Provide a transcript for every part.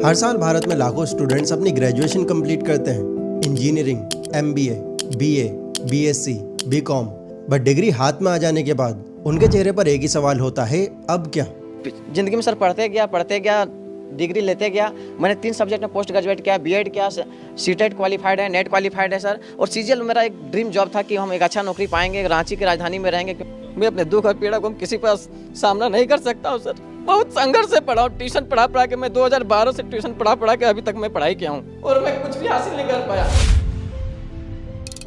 हर साल भारत में लाखों स्टूडेंट्स अपनी ग्रेजुएशन कंप्लीट करते हैं। Engineering, MBA, BA, BSc, BCom, but degree हाथ में आ जाने के बाद उनके चेहरे पर एक ही सवाल होता है, अब क्या? जिंदगी में सर पढ़ते गया, डिग्री लेते गया। मैंने 3 सब्जेक्ट में पोस्ट ग्रेजुएट किया, बीएड किया, सीटेट क्वालिफाइड है, नेट क्वालिफाइड है सर। और सीजीएल मेरा एक ड्रीम जॉब था कि हम एक अच्छा नौकरी पाएंगे, रांची की राजधानी में रहेंगे। मैं अपने दुख और पीड़ा को किसी पर सामना नहीं कर सकता हूँ सर। बहुत संघर्ष से पढ़ा हूँ, ट्यूशन पढ़ा के मैं 2012 से ट्यूशन पढ़ा के अभी तक मैं पढ़ाई किया हूँ और मैं कुछ भी हासिल नहीं कर पाया।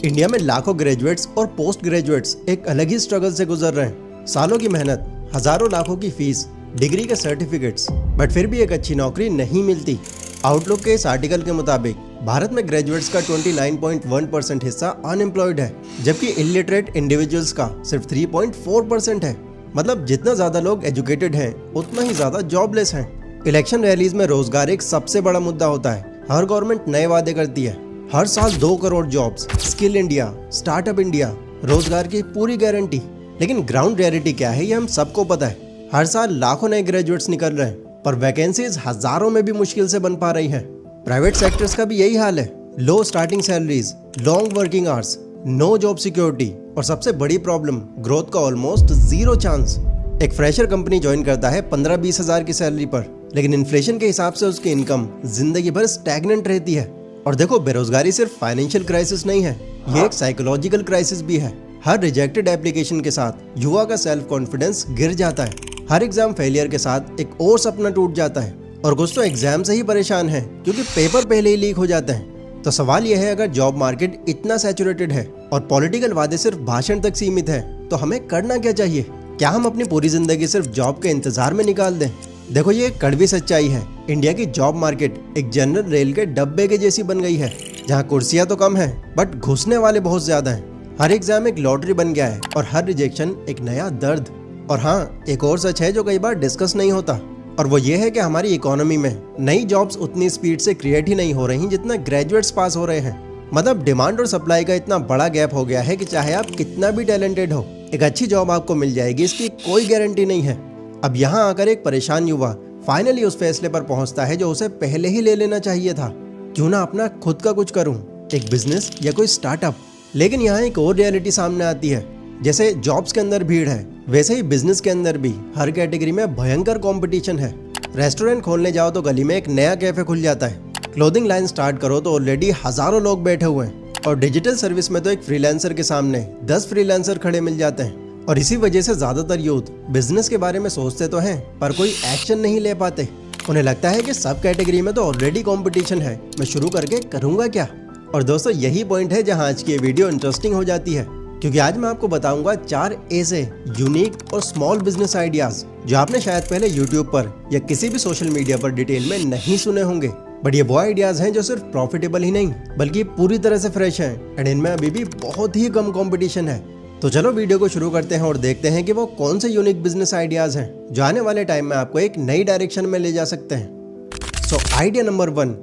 इंडिया में लाखों ग्रेजुएट्स और पोस्ट ग्रेजुएट्स एक अलग ही स्ट्रगल से गुजर रहे हैं। सालों की मेहनत, हजारों लाखों की फीस, डिग्री के सर्टिफिकेट्स, बट फिर भी एक अच्छी नौकरी नहीं मिलती। आउटलुक के इस आर्टिकल के मुताबिक भारत में ग्रेजुएट्स का 29.1% हिस्सा अनएम्प्लॉयड है, जबकि इलिटरेट इंडिविजुअल्स का सिर्फ 3.4% है। मतलब जितना ज्यादा लोग एजुकेटेड हैं, उतना ही ज्यादा जॉबलेस हैं। इलेक्शन रैलीज में रोजगार एक सबसे बड़ा मुद्दा होता है। हर गवर्नमेंट नए वादे करती है। हर साल 2 crore jobs, skill India, startup India, रोजगार की पूरी गारंटी। लेकिन ग्राउंड रियलिटी क्या है, ये हम सबको पता है। हर साल लाखों नए ग्रेजुएट्स निकल रहे हैं, पर वैकेंसीज हजारों में भी मुश्किल से बन पा रही हैं। प्राइवेट सेक्टर्स का भी यही हाल है। Low starting salaries, long working hours, no job security और सबसे बड़ी प्रॉब्लम, ग्रोथ का ऑलमोस्ट 0 चांस। एक फ्रेशर कंपनी ज्वाइन करता है 15-20 हजार की सैलरी पर, लेकिन इन्फ्लेशन के हिसाब से उसकी इनकम जिंदगी भर स्टैग्नेंट रहती है। और देखो, बेरोजगारी सिर्फ फाइनेंशियल क्राइसिस नहीं है, ये एक साइकोलॉजिकल क्राइसिस भी है। हर रिजेक्टेड एप्लीकेशन के साथ युवा का सेल्फ कॉन्फिडेंस गिर जाता है। हर एग्जाम फेलियर के साथ एक और सपना टूट जाता है। और कुछ तो एग्जाम से ही परेशान है क्योंकि पेपर पहले ही लीक हो जाते हैं। तो सवाल यह है, अगर जॉब मार्केट इतना सैचुरेटेड है और पॉलिटिकल वादे सिर्फ भाषण तक सीमित है, तो हमें करना क्या चाहिए? क्या हम अपनी पूरी जिंदगी सिर्फ जॉब के इंतजार में निकाल दें? देखो, ये कड़वी सच्चाई है। इंडिया की जॉब मार्केट एक जनरल रेल के डब्बे के जैसी बन गई है, जहाँ कुर्सियां तो कम है बट घुसने वाले बहुत ज्यादा हैं। हर एग्जाम एक लॉटरी बन गया है और हर रिजेक्शन एक नया दर्द। और हाँ, एक और सच है जो कई बार डिस्कस नहीं होता, और वो ये है कि हमारी इकोनॉमी में नई जॉब्स उतनी स्पीड से क्रिएट ही नहीं हो रही जितना ग्रेजुएट्स पास हो रहे हैं। मतलब डिमांड और सप्लाई का इतना बड़ा गैप हो गया है कि चाहे आप कितना भी टैलेंटेड हो, एक अच्छी जॉब आपको मिल जाएगी इसकी कोई गारंटी नहीं है। अब यहाँ आकर एक परेशान युवा फाइनली उस फैसले पर पहुंचता है जो उसे पहले ही ले लेना चाहिए था। क्यों ना अपना खुद का कुछ करूं, एक बिजनेस या कोई स्टार्टअप। लेकिन यहाँ एक और रियलिटी सामने आती है। जैसे जॉब्स के अंदर भीड़ है, वैसे ही बिजनेस के अंदर भी हर कैटेगरी में भयंकर कंपटीशन है। रेस्टोरेंट खोलने जाओ तो गली में एक नया कैफे खुल जाता है। क्लोथिंग लाइन स्टार्ट करो तो ऑलरेडी हजारों लोग बैठे हुए हैं। और डिजिटल सर्विस में तो एक फ्रीलांसर के सामने 10 फ्रीलांसर खड़े मिल जाते हैं। और इसी वजह से ज्यादातर यूथ बिजनेस के बारे में सोचते तो हैं, पर कोई एक्शन नहीं ले पाते। उन्हें लगता है कि सब कैटेगरी में तो ऑलरेडी कंपटीशन है, मैं शुरू करके करूंगा क्या? और दोस्तों, यही पॉइंट है जहां आज की ये वीडियो इंटरेस्टिंग हो जाती है, क्योंकि आज मैं आपको बताऊंगा 4 ऐसे यूनिक और स्मॉल बिजनेस आइडियाज जो आपने शायद पहले यूट्यूब पर या किसी भी सोशल मीडिया पर डिटेल में नहीं सुने होंगे। बट ये वो आइडियाज हैं जो सिर्फ प्रॉफिटेबल ही नहीं बल्कि पूरी तरह से फ्रेश हैं एंड इनमें अभी भी बहुत ही कम कंपटीशन है। तो चलो वीडियो को शुरू करते हैं और देखते हैं कि वो कौन से यूनिक बिजनेस आइडियाज हैं जो आने वाले टाइम में आपको एक नई डायरेक्शन में ले जा सकते हैं। सो आइडिया नंबर 1,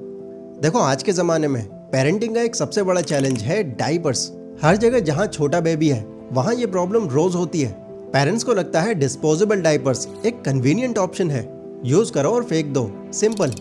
देखो, आज के जमाने में पेरेंटिंग का एक सबसे बड़ा चैलेंज है डाइपर्स। हर जगह जहाँ छोटा बेबी है वहाँ ये प्रॉब्लम रोज होती है। पेरेंट्स को लगता है डिस्पोजेबल डाइपर्स एक कन्वीनियंट ऑप्शन है, यूज करो और फेंक दो, सिंपल।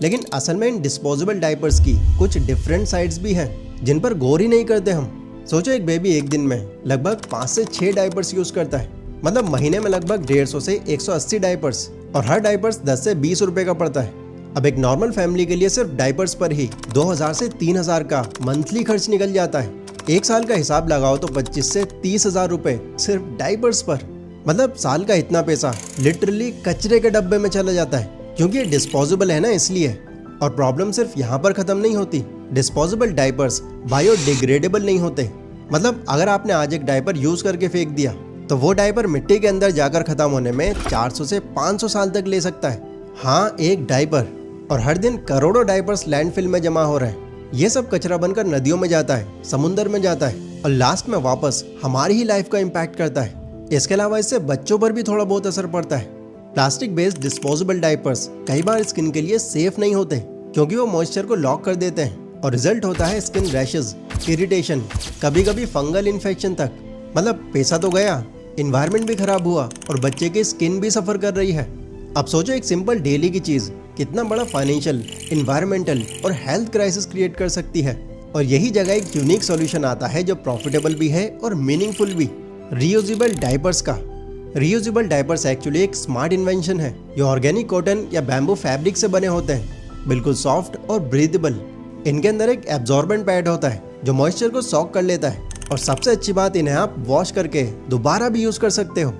लेकिन असल में इन डिस्पोजेबल डाइपर्स की कुछ डिफरेंट साइड्स भी हैं जिन पर गौर ही नहीं करते हम। सोचो, एक बेबी एक दिन में लगभग 5 से 6 डाइपर्स यूज करता है। मतलब महीने में लगभग 150 से 180 डाइपर्स, और हर डाइपर्स 10 से 20 रुपए का पड़ता है। अब एक नॉर्मल फैमिली के लिए सिर्फ डाइपर्स पर ही 2000 से 3000 का मंथली खर्च निकल जाता है। एक साल का हिसाब लगाओ तो 25 से 30 हजार रुपए सिर्फ डाइपर्स पर। मतलब साल का इतना पैसा लिटरली कचरे के डब्बे में चला जाता है, क्योंकि ये डिस्पोजेबल है ना, इसलिए। और प्रॉब्लम सिर्फ यहाँ पर खत्म नहीं होती। डिस्पोजेबल डाइपर्स बायोडिग्रेडेबल नहीं होते। मतलब अगर आपने आज एक डायपर यूज करके फेंक दिया तो वो डायपर मिट्टी के अंदर जाकर खत्म होने में 400 से 500 साल तक ले सकता है। हाँ, एक डायपर। और हर दिन करोड़ों डायपर्स लैंडफिल में जमा हो रहे हैं। ये सब कचरा बनकर नदियों में जाता है, समुंदर में जाता है और लास्ट में वापस हमारी ही लाइफ का इम्पैक्ट करता है। इसके अलावा इससे बच्चों पर भी थोड़ा बहुत असर पड़ता है। प्लास्टिक बेस्ड डिस्पोजेबल डायपर्स कई बार स्किन के लिए सेफ नहीं होते, क्योंकि वो मॉइस्चर को लॉक कर देते हैं और रिजल्ट होता है स्किन रैशेज, इरिटेशन, कभी कभी फंगल इन्फेक्शन तक। मतलब पैसा तो गया, इन्वायरमेंट भी खराब हुआ और बच्चे की स्किन भी सफर कर रही है। अब सोचो एक सिंपल डेली की चीज कितना बड़ा फाइनेंशियल, इन्वायरमेंटल और हेल्थ क्राइसिस क्रिएट कर सकती है। और यही जगह एक यूनिक सॉल्यूशन आता है जो प्रॉफिटेबल भी है और मीनिंगफुल भी, रीयूजेबल डायपर्स का। रीयूजेबल डायपर्स एक्चुअली एक स्मार्ट इन्वेंशन है जो ऑर्गेनिक कॉटन या बैम्बू फैब्रिक से बने होते हैं, बिल्कुल सॉफ्ट और ब्रीदेबल। इनके अंदर एक एब्जॉर्बेंट पैड होता है जो मॉइस्चर को सॉक कर लेता है, और सबसे अच्छी बात इन्हें आप वॉश करके दोबारा भी यूज कर सकते हो।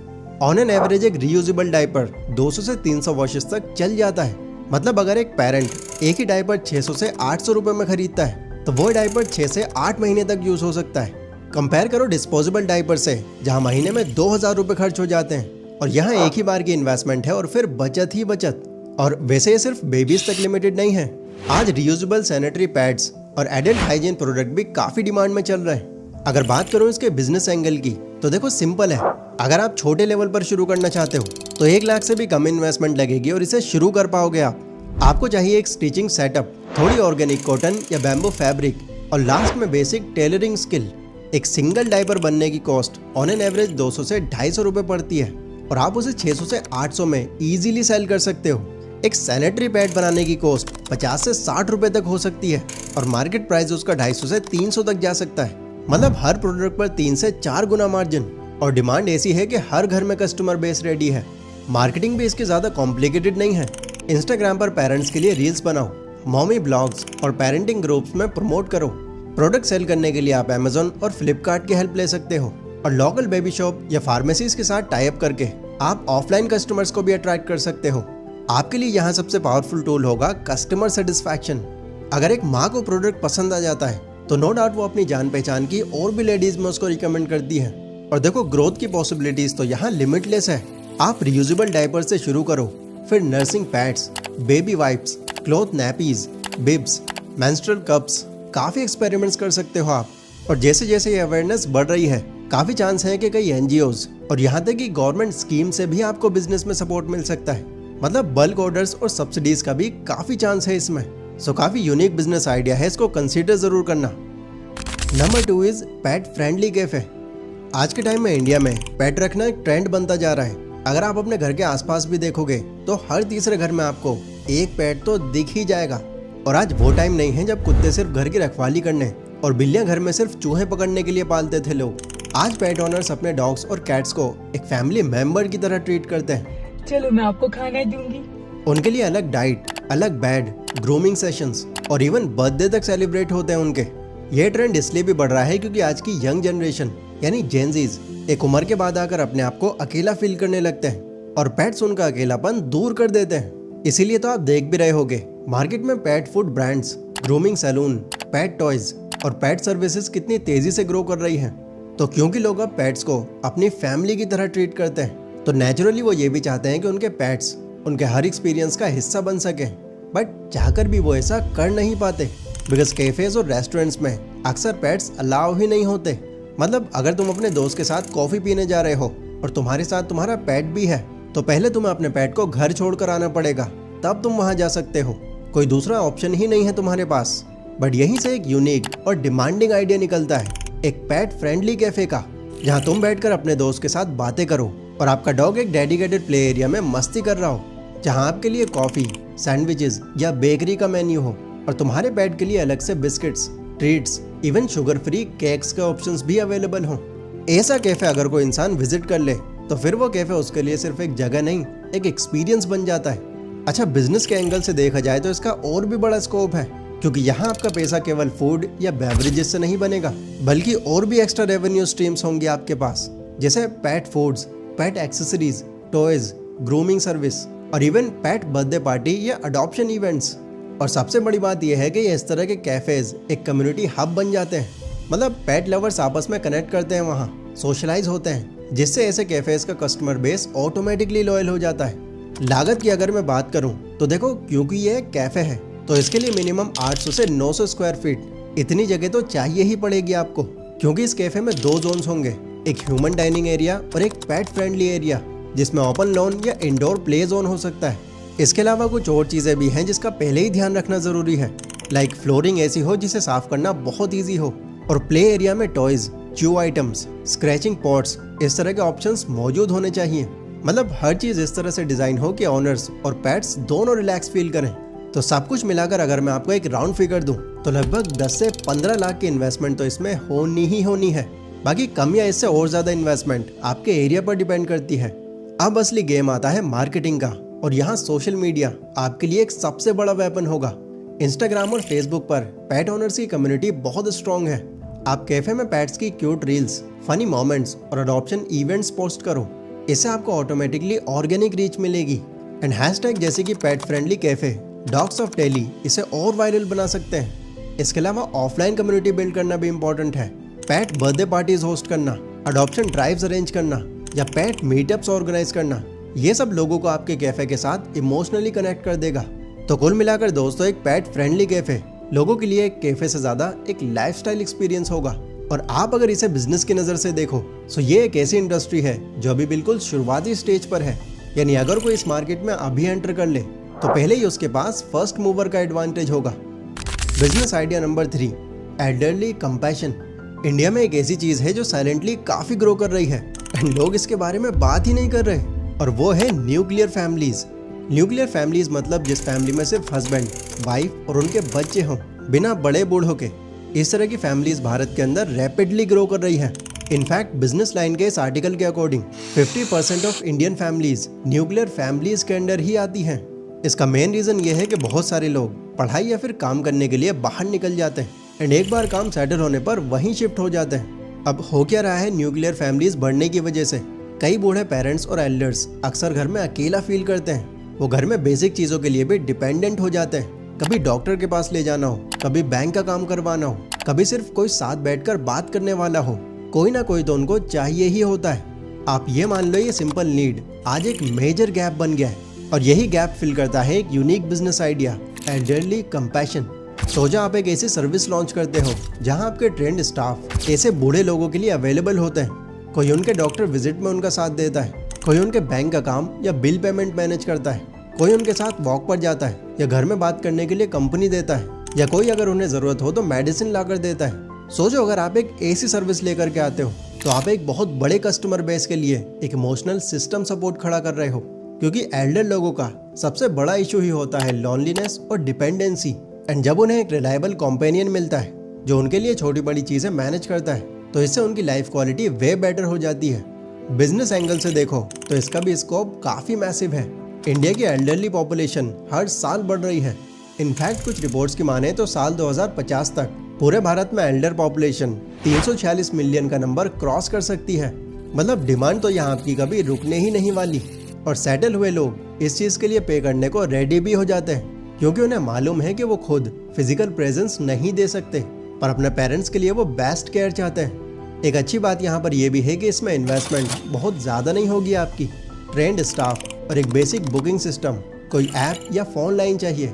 ऑन एन एवरेज एक रीयूजेबल डायपर 200 से 300 वॉशेस तक चल जाता है। मतलब अगर एक पेरेंट एक ही डायपर 600 से 800 रुपए में खरीदता है तो वो डायपर 6 से 8 महीने तक यूज हो सकता है। कंपेयर करो डिस्पोजेबल डायपर से जहां महीने में 2000 रुपए खर्च हो जाते हैं, और यहाँ एक ही बार की इन्वेस्टमेंट है और फिर बचत ही बचत। और वैसे ये सिर्फ बेबीज तक लिमिटेड नहीं है। आज रीयूजेबल सैनिटरी पैड्स और एडल्ट हाइजीन प्रोडक्ट भी काफी डिमांड में चल रहे हैं। अगर बात करो इसके बिजनेस एंगल की तो देखो सिंपल है। अगर आप छोटे लेवल पर शुरू करना चाहते हो तो 1 लाख से भी कम इन्वेस्टमेंट लगेगी और इसे शुरू कर पाओगे आप। आपको चाहिए एक स्टिचिंग सेटअप, थोड़ी ऑर्गेनिक कॉटन या बैम्बू फैब्रिक, और लास्ट में बेसिक टेलरिंग स्किल। एक सिंगल डायपर बनने की कॉस्ट ऑन एन एवरेज 200 से 250 रुपए पड़ती है, और आप उसे 600 से 800 में इजीली सेल कर सकते हो। एक सैनिटरी पैड बनाने की कॉस्ट 50 से 60 रुपए तक हो सकती है, और मार्केट प्राइस उसका 250 से 300 तक जा सकता है। मतलब हर प्रोडक्ट पर 3 से 4 गुना मार्जिन, और डिमांड ऐसी है कि हर घर में कस्टमर बेस रेडी है। मार्केटिंग भी इसकी ज्यादा कॉम्प्लिकेटेड नहीं है। इंस्टाग्राम पर पेरेंट्स के लिए रील्स बनाओ, मॉमी ब्लॉग्स और पेरेंटिंग ग्रुप्स में प्रमोट करो। प्रोडक्ट सेल करने के लिए आप अमेजोन और फ्लिपकार्ट की हेल्प ले सकते हो, और लोकल बेबी शॉप या फार्मेसीज के साथ टाई अप करके आप ऑफलाइन कस्टमर्स को भी अट्रैक्ट कर सकते हो। आपके लिए यहाँ सबसे पावरफुल टूल होगा कस्टमर सेटिस्फैक्शन। अगर एक माँ को प्रोडक्ट पसंद आ जाता है तो नो डाउट वो अपनी जान पहचान की और भी लेडीज में उसको रिकमेंड करती है। और देखो ग्रोथ की पॉसिबिलिटीज तो यहाँ लिमिटलेस है। आप रियूजेबल डायपर से शुरू करो, फिर nursing pads, baby wipes, cloth nappies, bibs, menstrual cups, काफी एक्सपेरिमेंट्स कर सकते हो आप। और जैसे जैसे ये अवेयरनेस बढ़ रही है, काफी चांस है कि कई NGOs और यहाँ तक कि गवर्नमेंट स्कीम से भी आपको बिजनेस में सपोर्ट मिल सकता है। मतलब बल्क ऑर्डर्स और सब्सिडीज का भी काफी चांस है इसमें। सो काफी यूनिक बिजनेस आइडिया है, इसको कंसीडर जरूर करना। Number 2 is pet friendly cafe. आज के टाइम में इंडिया में पेट रखना एक ट्रेंड बनता जा रहा है। अगर आप अपने घर के आसपास भी देखोगे तो हर तीसरे घर में आपको एक पेट तो दिख ही जाएगा। और आज वो टाइम नहीं है जब कुत्ते सिर्फ घर की रखवाली करने और बिल्लियां घर में सिर्फ चूहे पकड़ने के लिए पालते थे लोग। आज पेट ओनर्स अपने डॉग्स और कैट्स को एक फैमिली मेंबर की तरह ट्रीट करते हैं। चलो मैं आपको खाना दूंगी। उनके लिए अलग डाइट, अलग बेड, ग्रूमिंग सेशंस और इवन बर्थडे तक सेलिब्रेट होते हैं उनके। ये ट्रेंड इसलिए भी बढ़ रहा है क्योंकि आज की यंग जनरेशन यानी जेनजीज एक उम्र के बाद आकर अपने आप को अकेला फील करने लगते हैं, और पेट्स उनका अकेलापन दूर कर देते हैं। इसीलिए तो आप देख भी रहे होगे मार्केट में pet food brands, grooming salon, pet toys और पेट सर्विसेज कितनी तेजी से ग्रो कर रही हैं। तो क्योंकि लोग अब पेट्स को अपनी फैमिली की तरह ट्रीट करते हैं, तो नेचुरली वो ये भी चाहते हैं कि उनके पेट्स उनके हर एक्सपीरियंस का हिस्सा बन सके। बट चाहकर भी वो ऐसा कर नहीं पाते, बिकॉज कैफेज और रेस्टोरेंट्स में अक्सर पेट्स अलाउ ही नहीं होते। मतलब अगर तुम अपने दोस्त के साथ कॉफी पीने जा रहे हो और तुम्हारे साथ तुम्हारा पेट भी है, तो पहले तुम्हें अपने पेट को घर छोड़कर आना पड़ेगा, तब तुम वहां जा सकते हो। कोई दूसरा ऑप्शन ही नहीं है तुम्हारे पास। बट यहीं से एक यूनिक और डिमांडिंग आइडिया निकलता है, एक पेट फ्रेंडली कैफे का, जहां तुम बैठकर अपने दोस्त के साथ बातें करो और आपका डॉग एक डेडिकेटेड प्ले एरिया में मस्ती कर रहा हो, जहां आपके लिए कॉफी, सैंडविचेस या बेकरी का मेन्यू हो, और तुम्हारे पेट के लिए अलग से biscuits, treats, even sugar free cakes के ऑप्शंस भी अवेलेबल हों। ऐसा कैफे अगर कोई इंसान विजिट कर ले तो फिर वो कैफे उसके लिए सिर्फ एक जगह नहीं, एक एक्सपीरियंस बन जाता है। अच्छा, बिजनेस के एंगल से देखा जाए तो इसका और भी बड़ा स्कोप है, क्योंकि यहाँ आपका पैसा केवल फूड या बेवरेजेस से नहीं बनेगा, बल्कि और भी एक्स्ट्रा रेवेन्यू स्ट्रीम्स होंगे आपके पास, जैसे पेट फूड्स, पेट एक्सेसरीज, टॉयज, ग्रूमिंग सर्विस और इवन पेट बर्थडे पार्टी या अडॉप्शन इवेंट्स। और सबसे बड़ी बात यह है कि ये इस तरह के कैफेज एक कम्युनिटी हब बन जाते हैं। मतलब पेट लवर्स आपस में कनेक्ट करते हैं, वहाँ सोशलाइज होते हैं, जिससे ऐसे कैफेज का कस्टमर बेस ऑटोमेटिकली लॉयल हो जाता है। लागत की अगर मैं बात करूं तो देखो, क्योंकि ये एक कैफे है तो इसके लिए मिनिमम 800 से 900 स्क्वायर फीट इतनी जगह तो चाहिए ही पड़ेगी आपको, क्योंकि इस कैफे में 2 जोन्स होंगे, एक ह्यूमन डाइनिंग एरिया और एक पेट फ्रेंडली एरिया, जिसमें ओपन लॉन या इंडोर प्ले जोन हो सकता है। इसके अलावा कुछ और चीजें भी हैं जिसका पहले ही ध्यान रखना जरूरी है, लाइक फ्लोरिंग ऐसी हो जिसे साफ करना बहुत ईजी हो, और प्ले एरिया में toys, chew items, scratching pots, इस तरह के ऑप्शंस मौजूद होने चाहिए। मतलब हर चीज इस तरह से डिजाइन हो कि ओनर्स और पेट्स दोनों रिलैक्स फील करें। तो सब कुछ मिलाकर अगर मैं आपको एक राउंड फिगर दूं तो लगभग 10 से 15 लाख की इन्वेस्टमेंट तो इसमें होनी ही होनी है। बाकी कम या इससे और ज्यादा इन्वेस्टमेंट आपके एरिया पर डिपेंड करती है। अब असली गेम आता है मार्केटिंग का, और यहाँ सोशल मीडिया आपके लिए एक सबसे बड़ा वेपन होगा। इंस्टाग्राम और फेसबुक पर पेट ओनर्स की कम्युनिटी बहुत स्ट्रॉन्ग है। आप कैफे में पेट्स की क्यूट रील्स, फनी मोमेंट्स और अडॉप्शन इवेंट्स पोस्ट करो, इससे आपको ऑटोमेटिकली ऑर्गेनिक रीच मिलेगी। एंड हैशटैग जैसे कि pet friendly cafe, dogs of daily इसे और वायरल बना सकते हैं। इसके अलावा ऑफलाइन कम्युनिटी बिल्ड करना भी इम्पोर्टेंट है। पेट बर्थडे पार्टीज होस्ट करना, अडॉप्शन ड्राइव्स अरेंज करना या पेट मीटअप्स ऑर्गेनाइज करना, ये सब लोगों को आपके कैफे के साथ इमोशनली कनेक्ट कर देगा। तो कुल मिलाकर दोस्तों, एक पेट फ्रेंडली कैफे लोगों के लिए एक कैफे से ज्यादा एक लाइफस्टाइल एक्सपीरियंस होगा। और आप अगर इसे बिजनेस की नजर से देखो तो ये एक ऐसी इंडस्ट्री है जो अभी बिल्कुल शुरुआती स्टेज पर है। यानी अगर कोई इस मार्केट में अभी एंटर कर ले तो पहले ही उसके पास फर्स्ट मूवर का एडवांटेज होगा। Business idea number 3, elderly compassion. India में एक ऐसी चीज है जो साइलेंटली काफी ग्रो कर रही है एंड लोग इसके बारे में बात ही नहीं कर रहे, और वो है न्यूक्लियर फैमिलीज। न्यूक्लियर फैमिलीज मतलब जिस फैमिली में सिर्फ हस्बैंड, वाइफ और उनके बच्चे हों, बिना बड़े बूढ़ों के। इस तरह की फैमिलीज भारत के अंदर रैपिडली ग्रो कर रही है। इनफैक्ट बिजनेस लाइन के इस आर्टिकल के according 50% of Indian families nuclear families के अंडर ही आती हैं। इसका मेन रीजन ये है कि बहुत सारे लोग पढ़ाई या फिर काम करने के लिए बाहर निकल जाते हैं एंड एक बार काम सेटल होने पर वहीं शिफ्ट हो जाते हैं। अब हो क्या रहा है, न्यूक्लियर फैमिलीज बढ़ने की वजह से कई बूढ़े पेरेंट्स और एल्डर्स अक्सर घर में अकेला फील करते हैं। वो घर में बेसिक चीजों के लिए भी डिपेंडेंट हो जाते हैं। कभी डॉक्टर के पास ले जाना हो, कभी बैंक का काम करवाना हो, कभी सिर्फ कोई साथ बैठकर बात करने वाला हो, कोई ना कोई तो उनको चाहिए ही होता है। आप ये मान लो, ये सिंपल नीड आज एक मेजर गैप बन गया है, और यही गैप फिल करता है एक unique business idea, elderly compassion. सोचा आप एक ऐसी सर्विस लॉन्च करते हो जहां आपके ट्रेंड स्टाफ ऐसे बूढ़े लोगों के लिए अवेलेबल होते हैं। कोई उनके डॉक्टर विजिट में उनका साथ देता है, कोई उनके बैंक का काम या बिल पेमेंट मैनेज करता है, कोई उनके साथ वॉक पर जाता है या घर में बात करने के लिए कंपनी देता है, या कोई अगर उन्हें जरूरत हो तो मेडिसिन ला कर देता है। सोचो अगर आप एक ऐसी सर्विस लेकर के आते हो तो आप एक बहुत बड़े कस्टमर बेस के लिए एक इमोशनल सिस्टम सपोर्ट खड़ा कर रहे हो, क्योंकि एल्डर लोगों का सबसे बड़ा इशू ही होता है लॉनलीनेस और डिपेंडेंसी। एंड जब उन्हें एक रिलायबल कॉम्पेनियन मिलता है जो उनके लिए छोटी बड़ी चीजें मैनेज करता है, तो इससे उनकी लाइफ क्वालिटी वे बेटर हो जाती है। बिजनेस एंगल से देखो तो इसका भी स्कोप काफी मैसिव है। इंडिया की एल्डरली पॉपुलेशन हर साल बढ़ रही है। इनफैक्ट कुछ रिपोर्ट्स की माने तो साल 2050 तक पूरे भारत में एल्डर पॉपुलेशन 346 मिलियन का नंबर क्रॉस कर सकती है। मतलब डिमांड तो यहाँ आपकी कभी रुकने ही नहीं वाली, और सेटल हुए लोग इस चीज के लिए पे करने को रेडी भी हो जाते हैं, क्योंकि उन्हें मालूम है कि वो खुद फिजिकल प्रेजेंस नहीं दे सकते, पर अपने पेरेंट्स के लिए वो बेस्ट केयर चाहते हैं। एक अच्छी बात यहाँ पर यह भी है कि इसमें इन्वेस्टमेंट बहुत ज्यादा नहीं होगी आपकी। ट्रेंड स्टाफ और एक बेसिक बुकिंग सिस्टम, कोई ऐप या फोन लाइन चाहिए।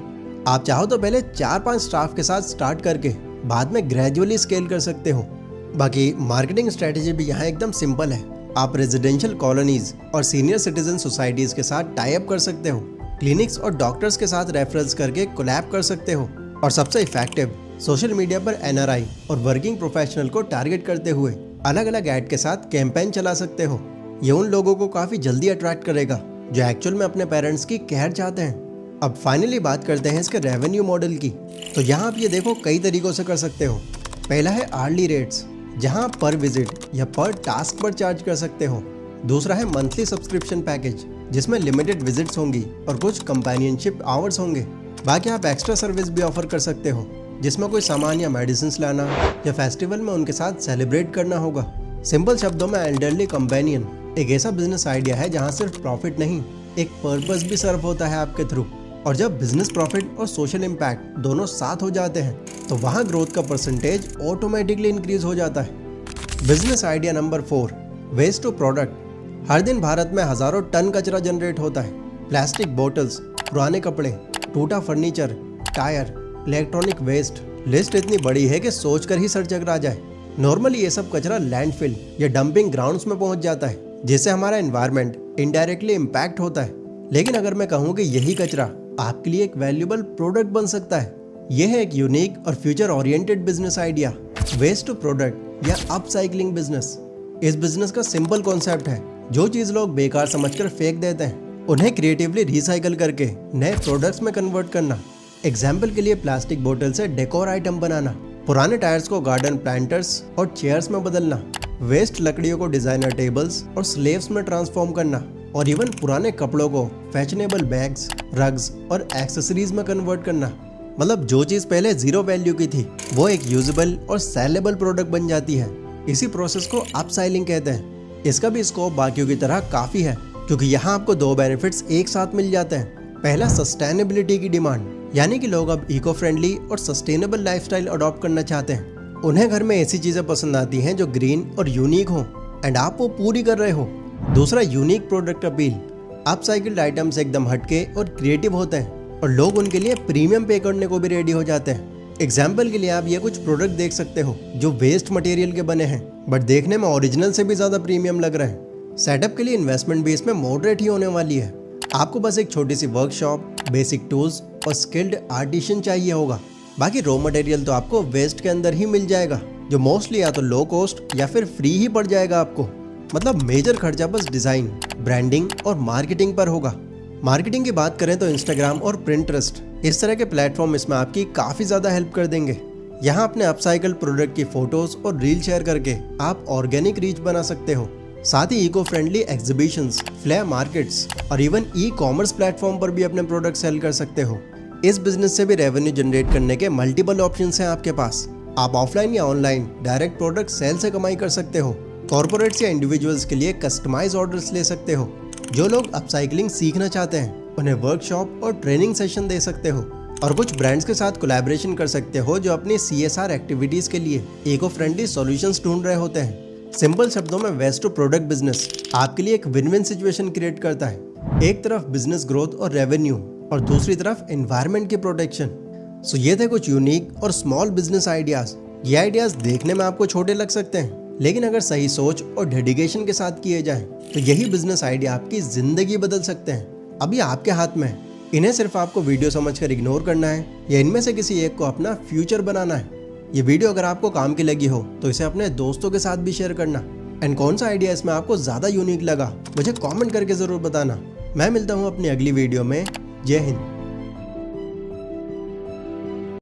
आप चाहो तो पहले 4-5 स्टाफ के साथ स्टार्ट करके बाद में ग्रेजुअली स्केल कर सकते हो। बाकी मार्केटिंग स्ट्रेटेजी भी यहाँ एकदम सिंपल है। आप रेजिडेंशियल कॉलोनीज और सीनियर सिटीजन सोसाइटीज के साथ टाई अप कर सकते हो, क्लिनिक्स और डॉक्टर्स के साथ रेफरल्स करके कोलैब कर सकते हो, और सबसे इफेक्टिव सोशल मीडिया पर एनआरआई और वर्किंग प्रोफेशनल को टारगेट करते हुए अलग अलग ऐड के साथ कैंपेन चला सकते हो। ये उन लोगों को काफी जल्दी अट्रैक्ट करेगा जो एक्चुअल में अपने पेरेंट्स की केयर चाहते हैं। अब फाइनली बात करते हैं इसके रेवेन्यू मॉडल की। तो यहाँ आप ये देखो कई तरीकों से कर सकते हो। पहला है आर्ली रेट्स, जहाँ आप पर विजिट या पर टास्क पर चार्ज कर सकते हो। दूसरा है मंथली सब्सक्रिप्शन पैकेज, जिसमें लिमिटेड विजिट्स होंगी और कुछ कंपेनियनशिप आवर्स होंगे। बाकी आप एक्स्ट्रा सर्विस भी ऑफर कर सकते हो, जिसमें कोई सामान या मेडिसिन लाना या फेस्टिवल में उनके साथ सेलिब्रेट करना होगा। सिंपल शब्दों में एल्डरली कंपेनियन एक ऐसा बिजनेस आइडिया है जहाँ सिर्फ प्रॉफिट नहीं, एक पर्पस भी सर्व होता है आपके थ्रू। और जब बिजनेस प्रॉफिट और सोशल इम्पैक्ट दोनों साथ हो जाते हैं तो वहाँ ग्रोथ का परसेंटेज ऑटोमेटिकली इंक्रीज हो जाता है। Business idea number 4, waste to product. हर दिन भारत में हजारों टन कचरा जनरेट होता है। प्लास्टिक बोतल्स, पुराने कपड़े, टूटा furniture, tyre, electronic waste. List इतनी बड़ी है कि सोचकर ही सर चकरा जाए। नॉर्मली ये सब कचरा लैंडफिल या डंपिंग ग्राउंड्स में पहुंच जाता है, जिससे हमारा एनवायरनमेंट इनडायरेक्टली इम्पैक्ट होता है। लेकिन अगर मैं कहूँ कि यही कचरा आपके लिए एक वैल्यूबल प्रोडक्ट बन सकता है, यह है एक यूनिक और future oriented business idea, waste to product या अपसाइक्लिंग बिजनेस। इस बिजनेस का सिंपल कॉन्सेप्ट है जो चीज लोग बेकार समझकर फेंक देते हैं उन्हें क्रिएटिवली रिसाइकल करके नए प्रोडक्ट्स में कन्वर्ट करना। एग्जाम्पल के लिए प्लास्टिक बोतल से डेकोर आइटम बनाना, पुराने टायर्स को गार्डन प्लांटर्स और चेयर्स में बदलना, वेस्ट लकड़ियों को डिजाइनर टेबल्स और स्लेव्स में ट्रांसफॉर्म करना, और इवन पुराने कपड़ों को फैशनेबल बैग्स, रग्स और एक्सेसरीज में कन्वर्ट करना। मतलब जो चीज पहले जीरो वैल्यू की थी वो एक यूजेबल और सेलेबल प्रोडक्ट बन जाती है। इसी प्रोसेस को अपसाइलिंग कहते हैं। इसका भी स्कोप बाकियों की तरह काफी है, क्योंकि यहाँ आपको दो बेनिफिट्स एक साथ मिल जाते हैं। पहला, सस्टेनेबिलिटी की डिमांड, यानी कि लोग अब इको फ्रेंडली और सस्टेनेबल लाइफस्टाइल अडॉप्ट करना चाहते हैं। उन्हें घर में ऐसी चीजें पसंद आती हैं जो ग्रीन और यूनिक हो, एंड आप वो पूरी कर रहे हो। दूसरा, यूनिक प्रोडक्ट अपील। अपसाइकिल्ड आइटम्स एकदम हटके और क्रिएटिव होते हैं और लोग उनके लिए प्रीमियम पे करने को भी रेडी हो जाते हैं। एग्जाम्पल के लिए आप ये कुछ प्रोडक्ट देख सकते हो जो वेस्ट मटेरियल के बने हैं बट देखने में ओरिजिनल से भी ज्यादा प्रीमियम लग रहे हैं। सेटअप के लिए इन्वेस्टमेंट भी इसमें मॉडरेट ही होने वाली है। आपको बस एक छोटी सी वर्कशॉप, बेसिक टूल्स और स्किल्ड आर्टिशियन चाहिए होगा। बाकी रॉ मटेरियल तो आपको वेस्ट के अंदर ही मिल जाएगा, जो मोस्टली या तो लो कॉस्ट या फिर फ्री ही पड़ जाएगा आपको। मतलब मेजर खर्चा बस डिजाइन, ब्रांडिंग और मार्केटिंग पर होगा। मार्केटिंग की बात करें तो इंस्टाग्राम और पिंटरेस्ट इस तरह के प्लेटफॉर्म इसमें आपकी काफी ज्यादा हेल्प कर देंगे। यहाँ अपने अपसाइकल प्रोडक्ट की फोटोज और रील शेयर करके आप ऑर्गेनिक रीच बना सकते हो। साथ ही eco friendly exhibitions, flea markets और इवन ई-कॉमर्स प्लेटफॉर्म पर भी अपने प्रोडक्ट सेल कर सकते हो। इस बिजनेस से भी रेवेन्यू जनरेट करने के मल्टीपल ऑप्शंस हैं आपके पास। आप ऑफलाइन या ऑनलाइन डायरेक्ट प्रोडक्ट सेल से कमाई कर सकते हो। कॉर्पोरेट्स या इंडिविजुअल्स के लिए कस्टमाइज ऑर्डर्स ले सकते हो। जो लोग अपसाइकलिंग सीखना चाहते हैं उन्हें वर्कशॉप और ट्रेनिंग सेशन दे सकते हो। और कुछ ब्रांड्स के साथ कोलैबोरेशन कर सकते हो जो अपनी CSR एक्टिविटीज के लिए इको फ्रेंडली सॉल्यूशंस ढूंढ रहे होते हैं। सिंपल शब्दों में वेस्ट टू प्रोडक्ट बिजनेस आपके लिए एक विन विन सिचुएशन क्रिएट करता है। एक तरफ बिजनेस ग्रोथ और रेवेन्यू और दूसरी तरफ एनवायरनमेंट की प्रोटेक्शन। सो ये थे कुछ यूनिक और स्मॉल बिजनेस आइडियाज। ये आइडियाज देखने में आपको छोटे लग सकते हैं, लेकिन अगर सही सोच और डेडिकेशन के साथ किए जाएं तो यही बिजनेस आइडिया आपकी जिंदगी बदल सकते हैं। अभी आपके हाथ में है। इन्हें सिर्फ आपको वीडियो समझकर इग्नोर करना है या इनमें से किसी एक को अपना फ्यूचर बनाना है। ये वीडियो अगर आपको काम की लगी हो तो इसे अपने दोस्तों के साथ भी शेयर करना। एंड कौन सा आइडिया इसमें आपको ज्यादा यूनिक लगा मुझे कमेंट करके जरूर बताना। मैं मिलता हूँ अपनी अगली वीडियो में। जय हिंद।